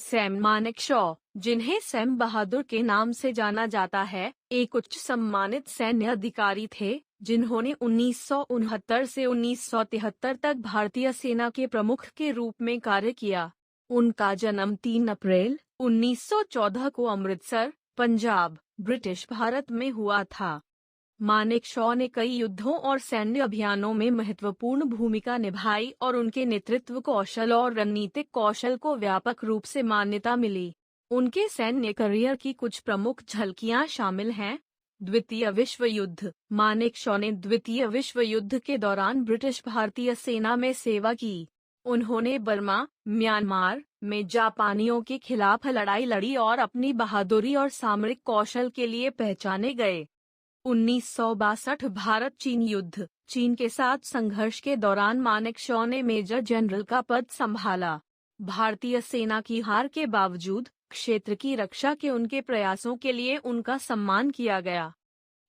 Sam Manekshaw, जिन्हें Sam बहादुर के नाम से जाना जाता है, एक उच्च सम्मानित सैन्य अधिकारी थे जिन्होंने 1969 से 1973 तक भारतीय सेना के प्रमुख के रूप में कार्य किया। उनका जन्म 3 अप्रैल 1914 को अमृतसर, पंजाब, ब्रिटिश भारत में हुआ था। मानेकशॉ ने कई युद्धों और सैन्य अभियानों में महत्वपूर्ण भूमिका निभाई और उनके नेतृत्व कौशल और रणनीतिक कौशल को व्यापक रूप से मान्यता मिली। उनके सैन्य करियर की कुछ प्रमुख झलकियां शामिल हैं। द्वितीय विश्व युद्ध। मानेकशॉ ने द्वितीय विश्व युद्ध के दौरान ब्रिटिश भारतीय सेना में सेवा की। उन्होंने बर्मा, म्यांमार में जापानियों के खिलाफ लड़ाई लड़ी और अपनी बहादुरी और सामरिक कौशल के लिए पहचाने गए। 1962 भारत चीन युद्ध। चीन के साथ संघर्ष के दौरान मानेकशॉ ने मेजर जनरल का पद संभाला। भारतीय सेना की हार के बावजूद क्षेत्र की रक्षा के उनके प्रयासों के लिए उनका सम्मान किया गया।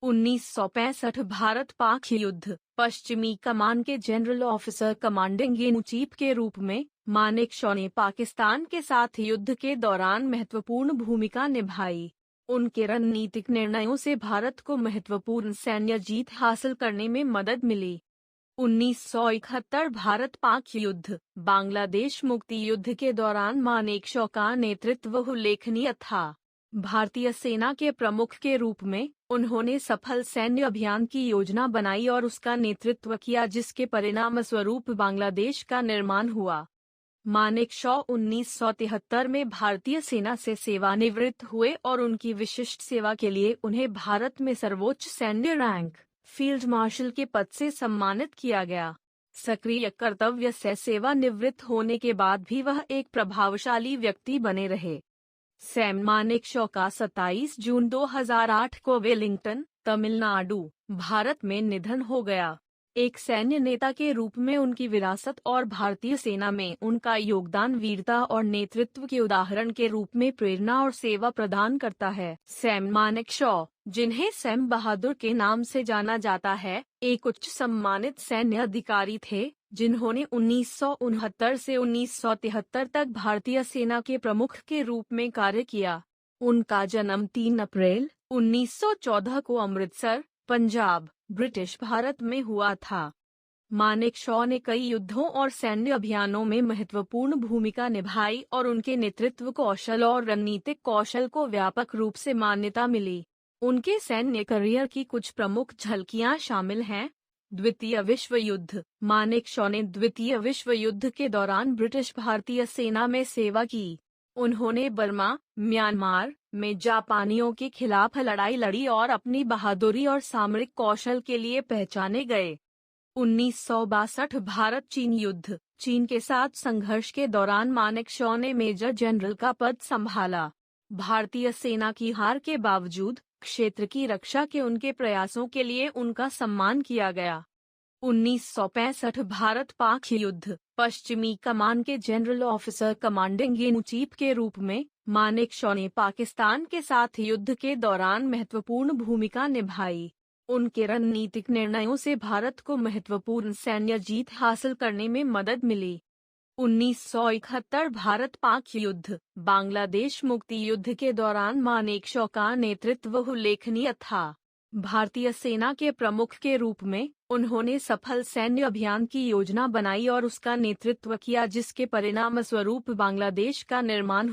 1965 भारत पाक युद्ध। पश्चिमी कमान के general officer commanding in chief के रूप में मानेकशॉ ने पाकिस्तान के साथ युद्ध के दौरान महत्वपूर्ण भूमिका निभाई। उनके रणनीतिक निर्णयों से भारत को महत्वपूर्ण सैन्य जीत हासिल करने में मदद मिली। 1971 भारत पाक युद्ध। बांग्लादेश मुक्ति युद्ध के दौरान मानेकशॉ का नेतृत्व उल्लेखनीय था। भारतीय सेना के प्रमुख के रूप में उन्होंने सफल सैन्य अभियान की योजना बनाई और उसका नेतृत्व किया, जिसके परिणामस्वरूप बांग्लादेश का निर्माण हुआ। मानेकशॉ 1973 में भारतीय सेना से सेवानिवृत्त हुए और उनकी विशिष्ट सेवा के लिए उन्हें भारत में सर्वोच्च सैन्य रैंक फील्ड मार्शल के पद से सम्मानित किया गया। सक्रिय कर्तव्य से सेवानिवृत्त होने के बाद भी वह एक प्रभावशाली व्यक्ति बने रहे। सैम मानेकशॉ का 27 जून 2008 को वेलिंगटन, तमिलनाडु, भारत में निधन हो गया। एक सैन्य नेता के रूप में उनकी विरासत और भारतीय सेना में उनका योगदान वीरता और नेतृत्व के उदाहरण के रूप में प्रेरणा और सेवा प्रदान करता है। सैम मानेकशॉ, जिन्हें सैम बहादुर के नाम से जाना जाता है, एक उच्च सम्मानित सैन्य अधिकारी थे जिन्होंने 1969 से 1973 तक भारतीय सेना के प्रमुख के रूप में कार्य किया। उनका जन्म 3 अप्रैल 1914 को अमृतसर, पंजाब, ब्रिटिश भारत में हुआ था। मानेकशॉ ने कई युद्धों और सैन्य अभियानों में महत्वपूर्ण भूमिका निभाई और उनके नेतृत्व कौशल और रणनीतिक कौशल को व्यापक रूप से मान्यता मिली। उनके सैन्य करियर की कुछ प्रमुख झलकियां शामिल हैं। द्वितीय विश्व युद्ध। मानेकशॉ ने द्वितीय विश्व युद्ध के दौरान ब्रिटिश भारतीय सेना में सेवा की। उन्होंने बर्मा, म्यांमार में जापानियों के खिलाफ लड़ाई लड़ी और अपनी बहादुरी और सामरिक कौशल के लिए पहचाने गए। 1962 भारत चीन युद्ध। चीन के साथ संघर्ष के दौरान मानेकशॉ ने मेजर जनरल का पद संभाला। भारतीय सेना की हार के बावजूद क्षेत्र की रक्षा के उनके प्रयासों के लिए उनका सम्मान किया गया। 1965 भारत पाक युद्ध। पश्चिमी कमान के general officer commanding in chief के रूप में मानेकशॉ ने पाकिस्तान के साथ युद्ध के दौरान महत्वपूर्ण भूमिका निभाई। उनके रणनीतिक निर्णयों से भारत को महत्वपूर्ण सैन्य जीत हासिल करने में मदद मिली। 1971 भारत पाक युद्ध। बांग्लादेश मुक्ति युद्ध के दौरान मानेकशॉ का नेतृत्व उल्लेखनीय था। भारतीय सेना के प्रमुख के रूप में उन्होंने सफल सैन्य अभियान की योजना बनाई और उसका नेतृत्व किया, जिसके परिणामस्वरूप बांग्लादेश का निर्माण हुआ।